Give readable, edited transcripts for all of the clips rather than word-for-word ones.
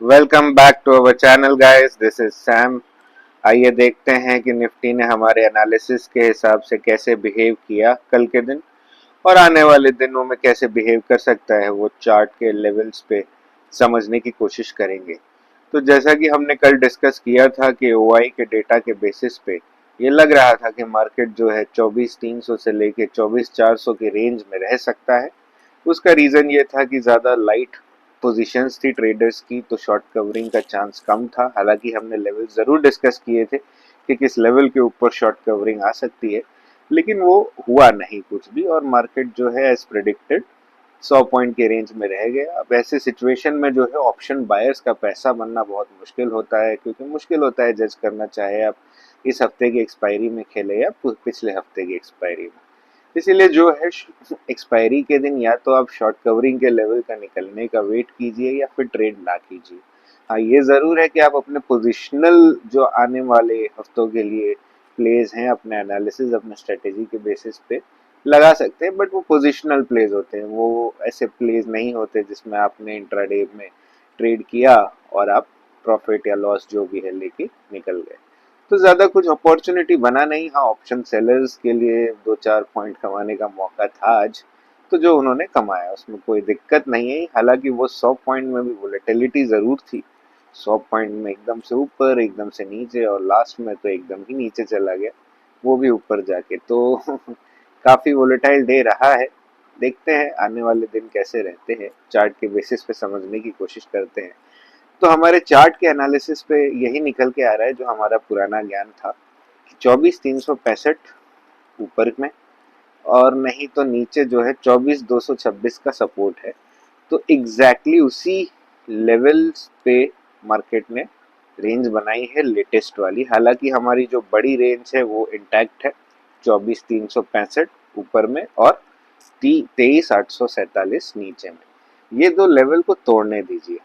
Welcome back to our channel guys, this is Sam. आइए देखते हैं कि निफ्टी ने हमारे एनालिसिस के हिसाब से कैसे बिहेव किया कल के दिन और आने वाले दिनों में कैसे बिहेव कर सकता है। वो चार्ट के लेवल्स पे समझने की कोशिश करेंगे। तो जैसा कि हमने कल डिस्कस किया था कि ओआई के डेटा के बेसिस पे ये लग रहा था कि मार्केट जो है 24,300 से लेके 24,400 के रेंज में रह सकता है। उसका रीज़न ये था कि ज़्यादा लाइट पोजीशंस थी ट्रेडर्स की, तो शॉर्ट कवरिंग का चांस कम था। हालांकि हमने लेवल ज़रूर डिस्कस किए थे कि किस लेवल के ऊपर शॉर्ट कवरिंग आ सकती है, लेकिन वो हुआ नहीं कुछ भी और मार्केट जो है एज प्रेडिक्टेड 100 पॉइंट के रेंज में रह गया। अब ऐसे सिचुएशन में जो है ऑप्शन बायर्स का पैसा बनना बहुत मुश्किल होता है, क्योंकि मुश्किल होता है जज करना, चाहे आप इस हफ्ते की एक्सपायरी में खेले या पिछले हफ्ते की एक्सपायरी में। इसीलिए जो है एक्सपायरी के दिन या तो आप शॉर्ट कवरिंग के लेवल का निकलने का वेट कीजिए या फिर ट्रेड ना कीजिए। हाँ, ये ज़रूर है कि आप अपने पोजिशनल जो आने वाले हफ्तों के लिए प्लेज हैं, अपने एनालिसिस अपने स्ट्रेटेजी के बेसिस पे लगा सकते हैं, बट वो पोजिशनल प्लेज होते हैं। वो ऐसे प्लेज नहीं होते जिसमें आपने इंट्राडे में ट्रेड किया और आप प्रॉफिट या लॉस जो भी है लेके निकल गए। तो ज़्यादा कुछ अपॉर्चुनिटी बना नहीं। हाँ, ऑप्शन सेलर्स के लिए 2-4 पॉइंट कमाने का मौका था आज, तो जो उन्होंने कमाया उसमें कोई दिक्कत नहीं है। हालांकि वो 100 पॉइंट में भी वोलेटिलिटी ज़रूर थी। 100 पॉइंट में एकदम से ऊपर, एकदम से नीचे और लास्ट में तो एकदम ही नीचे चला गया, वो भी ऊपर जाके। तो काफ़ी वोलेटाइल डे रहा है। देखते हैं आने वाले दिन कैसे रहते हैं, चार्ट के बेसिस पे समझने की कोशिश करते हैं। तो हमारे चार्ट के एनालिसिस पे यही निकल के आ रहा है जो हमारा पुराना ज्ञान था कि 24,365 ऊपर में और नहीं तो नीचे जो है 24,226 का सपोर्ट है। तो एग्जैक्टली उसी लेवल्स पे मार्केट ने रेंज बनाई है लेटेस्ट वाली। हालांकि हमारी जो बड़ी रेंज है वो इंटैक्ट है, 24,365 ऊपर में और 23,847 नीचे में। ये दो लेवल को तोड़ने दीजिए।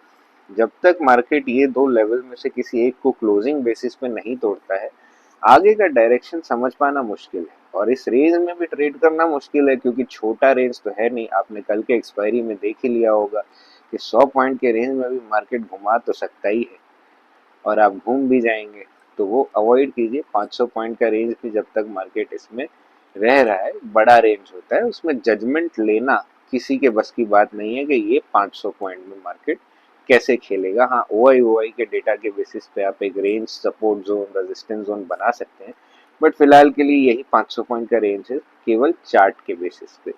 जब तक मार्केट ये दो लेवल में से किसी एक को क्लोजिंग बेसिस पे नहीं तोड़ता है, आगे का डायरेक्शन समझ पाना मुश्किल है और इस रेंज में भी ट्रेड करना मुश्किल है, क्योंकि छोटा रेंज तो है नहीं। आपने कल के एक्सपायरी में देख ही लिया होगा कि 100 पॉइंट के रेंज में भी मार्केट घुमा तो सकता ही है और आप घूम भी जाएंगे। तो वो अवॉइड कीजिए। 500 पॉइंट का रेंज भी जब तक मार्केट इसमें रह रहा है, बड़ा रेंज होता है, उसमें जजमेंट लेना किसी के बस की बात नहीं है कि ये 500 पॉइंट में मार्केट कैसे खेलेगा। हाँ, ओआई के डेटा के बेसिस पे आप एक range, support zone, resistance zone बना सकते हैं, बट फिलहाल के लिए यही 500 पॉइंट का रेंज है, केवल चार्ट के बेसिस पे।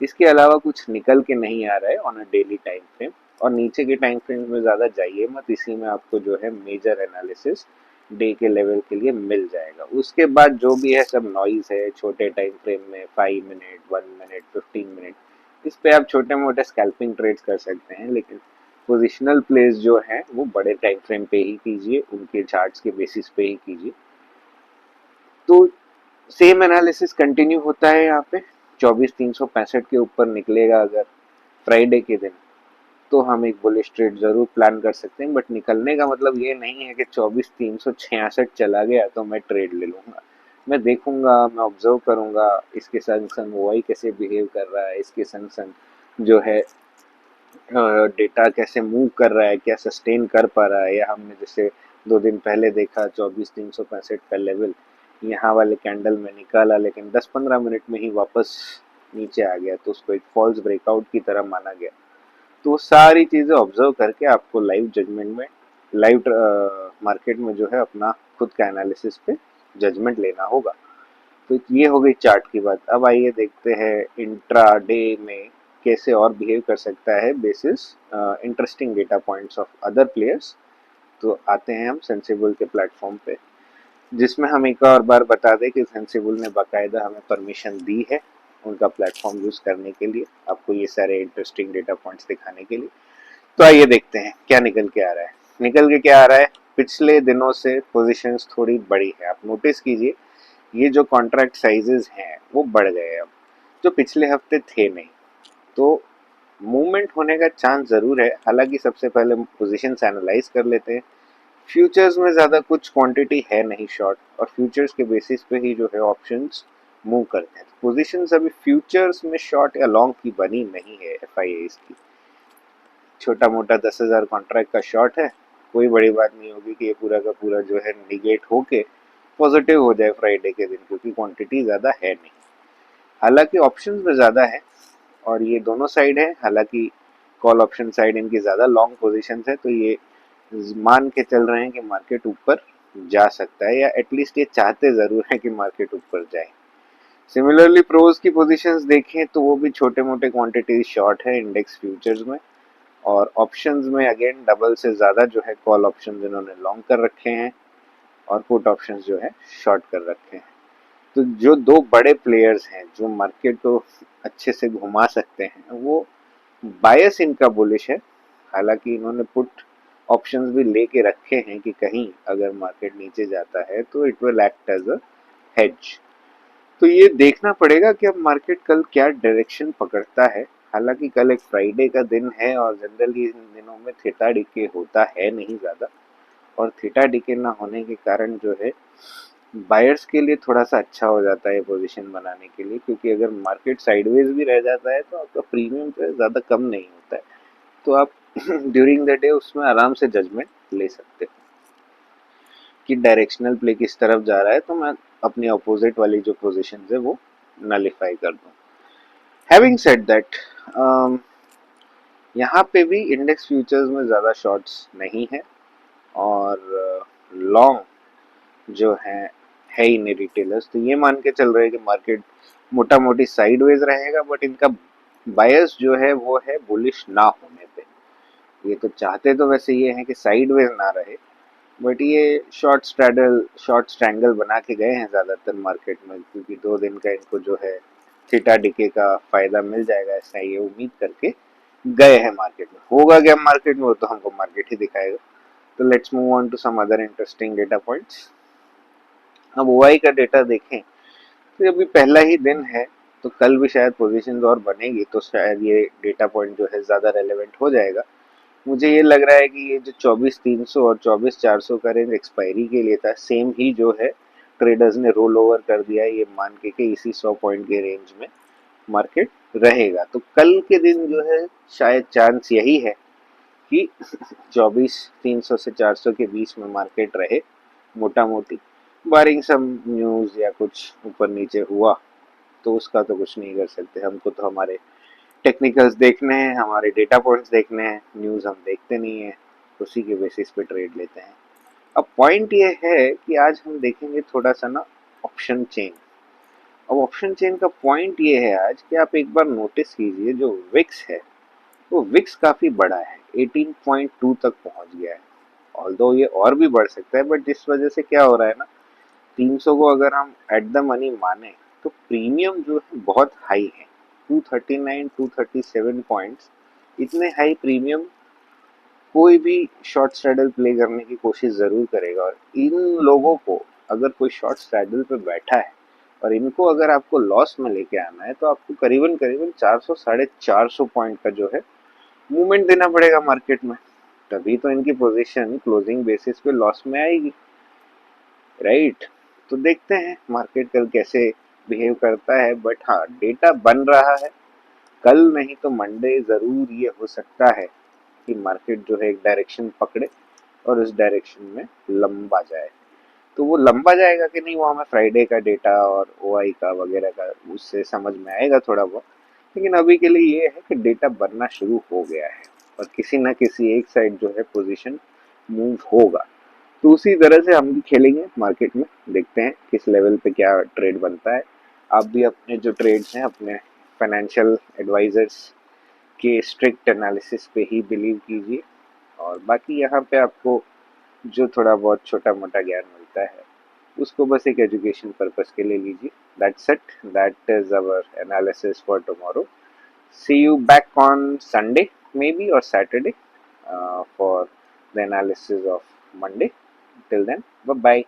इसके अलावा कुछ निकल के नहीं आ रहा है on a daily time frame. और नीचे के टाइम फ्रेम में ज़्यादा जाइए मत, इसी में आपको जो है मेजर एनालिसिस डे के लेवल के लिए मिल जाएगा। उसके बाद जो भी है सब नॉइज है। छोटे टाइम फ्रेम में 5 मिनट, 1 मिनट, 15 मिनट, इस पे आप छोटे मोटे स्कैल्पिंग ट्रेड्स कर सकते हैं, लेकिन पोजिशनल प्लेस जो है वो बड़े टाइम फ्रेम पे ही कीजिए, उनके चार्ट्स के बेसिस पे ही कीजिए। तो सेम एनालिसिस कंटिन्यू होता है यहाँ पे। 24,365 के ऊपर निकलेगा अगर फ्राइडे के दिन, तो हम एक बुलिश ट्रेड जरूर प्लान कर सकते हैं, बट निकलने का मतलब ये नहीं है कि 24,366 चला गया तो मैं ट्रेड ले लूंगा। मैं देखूंगा, मैं ऑब्जर्व करूंगा इसके संग संग ओआई कैसे बिहेव कर रहा है, इसके संग संग जो है डेटा कैसे मूव कर रहा है, क्या सस्टेन कर पा रहा है, या हमने जैसे 2 दिन पहले देखा 24,365 का लेवल यहाँ वाले कैंडल में निकाला, लेकिन 10-15 मिनट में ही वापस नीचे आ गया, तो उसको एक फॉल्स ब्रेकआउट की तरह माना गया। तो सारी चीज़ें ऑब्जर्व करके आपको लाइव जजमेंट में, लाइव मार्केट में जो है अपना खुद का एनालिसिस पे जजमेंट लेना होगा। तो ये हो गई चार्ट की बात। अब आइए देखते हैं इंट्रा डे में कैसे और बिहेव कर सकता है basis interesting data points of other players. तो आते हैं हम सेंसिबल के प्लेटफॉर्म पे, जिसमें हम एक और बार बता दें कि सेंसिबल ने बाकायदा हमें परमिशन दी है उनका प्लेटफॉर्म यूज करने के लिए, आपको ये सारे इंटरेस्टिंग डेटा पॉइंट्स दिखाने के लिए। तो आइए देखते हैं क्या निकल के आ रहा है। निकल के क्या आ रहा है, पिछले दिनों से पोजीशंस थोड़ी बड़ी है। आप नोटिस कीजिए ये जो कॉन्ट्रैक्ट साइजेस हैं वो बढ़ गए अब, जो पिछले हफ्ते थे नहीं। तो मूवमेंट होने का चांस जरूर है। हालांकि सबसे पहले पोजीशन एनालाइज कर लेते हैं। फ्यूचर्स में ज़्यादा कुछ क्वांटिटी है नहीं शॉर्ट, और फ्यूचर्स के बेसिस पे ही जो है ऑप्शंस मूव करते हैं। पोजीशंस अभी फ्यूचर्स में शॉर्ट या लॉन्ग की बनी नहीं है। एफ आई की छोटा मोटा 10,000 कॉन्ट्रैक्ट का शॉर्ट है, कोई बड़ी बात नहीं होगी कि ये पूरा का पूरा जो है निगेट होके पॉजिटिव हो जाए फ्राइडे के दिन, क्योंकि क्वांटिटी ज़्यादा है नहीं। हालांकि ऑप्शंस में ज़्यादा है और ये दोनों साइड है, हालांकि कॉल ऑप्शन साइड इनकी ज़्यादा लॉन्ग पोजीशंस है, तो ये मान के चल रहे हैं कि मार्केट ऊपर जा सकता है, या एटलीस्ट ये चाहते ज़रूर है कि मार्केट ऊपर जाए। सिमिलरली प्रोज की पोजीशंस देखें तो वो भी छोटे मोटे क्वांटिटी शॉर्ट है इंडेक्स फ्यूचर्स में, और ऑप्शंस में अगेन डबल से ज़्यादा जो है कॉल ऑप्शंस इन्होंने लॉन्ग कर रखे हैं और पुट ऑप्शंस जो है शॉर्ट कर रखे हैं। तो जो दो बड़े प्लेयर्स हैं जो मार्केट को अच्छे से घुमा सकते हैं, वो बायस इनका बुलिश है। हालांकि इन्होंने पुट ऑप्शंस भी लेके रखे हैं कि कहीं अगर मार्केट नीचे जाता है तो it will act as a hedge. तो ये देखना पड़ेगा कि अब मार्केट कल क्या डायरेक्शन पकड़ता है। हालांकि कल एक फ्राइडे का दिन है और जनरली इन दिनों में थीटा डिके होता है नहीं ज़्यादा, और थीटा डिके ना होने के कारण जो है बायर्स के लिए थोड़ा सा अच्छा हो जाता है पोजीशन बनाने के लिए, क्योंकि अगर मार्केट साइडवेज भी रह जाता है तो आपका प्रीमियम जो है ज़्यादा कम नहीं होता है, तो आप ड्यूरिंग द डे उसमें आराम से जजमेंट ले सकते हो कि डायरेक्शनल प्ले किस तरफ जा रहा है, तो मैं अपनी अपोजिट वाली जो पोजीशन है वो नलीफाई कर दूँ। हैविंग सेड दैट, यहाँ पे भी इंडेक्स फ्यूचर्स में ज़्यादा शॉर्ट्स नहीं है, और लॉन्ग जो है ही नहीं रिटेलर्स, तो ये मान के चल रहे हैं कि मार्केट मोटा मोटी साइडवेज रहेगा, बट इनका बायस जो है वो है बुलिश ना होने पे। ये तो चाहते तो वैसे ये है कि साइडवेज ना रहे, बट ये शॉर्ट स्ट्रैंगल बना के गए हैं ज़्यादातर मार्केट में, क्योंकि 2 दिन का इनको जो है थीटा डिके का फायदा मिल जाएगा, ऐसा ये उम्मीद करके गए हैं मार्केट में। होगा क्या मार्केट में वो तो हमको मार्केट ही दिखाएगा। तो let's move on to some other interesting data points. अब ओआई का डेटा देखें तो अभी पहला ही दिन है, तो कल भी शायद पोजीशंस और बनेगी, तो शायद ये डेटा पॉइंट जो है ज़्यादा रेलेवेंट हो जाएगा। मुझे ये लग रहा है कि ये जो 24,300 और 24,400 का रेंज एक्सपायरी के लिए था, सेम ही जो है ट्रेडर्स ने रोल ओवर कर दिया है, ये मान के कि इसी 100 पॉइंट के रेंज में मार्केट रहेगा। तो कल के दिन जो है शायद चांस यही है कि 24,300 से 400 के बीच में मार्केट रहे मोटा मोटी, बारिंग सम न्यूज़ या कुछ ऊपर नीचे हुआ तो उसका तो कुछ नहीं कर सकते। हमको तो हमारे टेक्निकल्स देखने हैं, हमारे डेटा पॉइंट्स देखने हैं, न्यूज़ हम देखते नहीं है, उसी के बेसिस पे ट्रेड लेते हैं। अब पॉइंट ये है कि आज हम देखेंगे थोड़ा सा ना ऑप्शन चेन। अब ऑप्शन चेन का पॉइंट ये है आज कि आप एक बार नोटिस कीजिए, जो विक्स है वो विक्स काफ़ी बड़ा है, 18.2 तक पहुंच गया है। ऑल्दो ये और भी बढ़ सकता है, बट इस वजह से क्या हो रहा है ना, 300 को अगर हम एट द मनी माने तो प्रीमियम जो है बहुत हाई है, 239 237 पॉइंट्स। इतने हाई प्रीमियम कोई भी शॉर्ट स्ट्रैडल प्ले करने की कोशिश ज़रूर करेगा, और इन लोगों को अगर कोई शॉर्ट स्ट्रैडल पे बैठा है और इनको अगर आपको लॉस में लेके आना है, तो आपको करीबन करीबन 400 450 पॉइंट का जो है मूवमेंट देना पड़ेगा मार्केट में, तभी तो इनकी पोजीशन क्लोजिंग बेसिस पे लॉस में आएगी, राइट। तो देखते हैं मार्केट कल कैसे बिहेव करता है, बट हाँ डेटा बन रहा है। कल नहीं तो मंडे ज़रूर ये हो सकता है कि मार्केट जो है एक डायरेक्शन पकड़े और उस डायरेक्शन में लंबा जाए। तो वो लंबा जाएगा कि नहीं वो हमें फ्राइडे का डेटा और ओआई का वगैरह का उससे समझ में आएगा थोड़ा बहुत, लेकिन अभी के लिए ये है कि डेटा बनना शुरू हो गया है और किसी ना किसी एक साइड जो है पोजीशन मूव होगा। तो उसी तरह से हम भी खेलेंगे मार्केट में, देखते हैं किस लेवल पे क्या ट्रेड बनता है। आप भी अपने जो ट्रेड्स हैं अपने फाइनेंशियल एडवाइजर्स के स्ट्रिक्ट एनालिसिस पे ही बिलीव कीजिए, और बाकी यहाँ पे आपको जो थोड़ा बहुत छोटा मोटा ज्ञान मिलता है उसको बस एक एजुकेशन पर्पस के लिए लीजिए। That's it, that is our analysis for tomorrow. See you back on Sunday maybe और Saturday for the analysis of Monday. Till then, bye bye.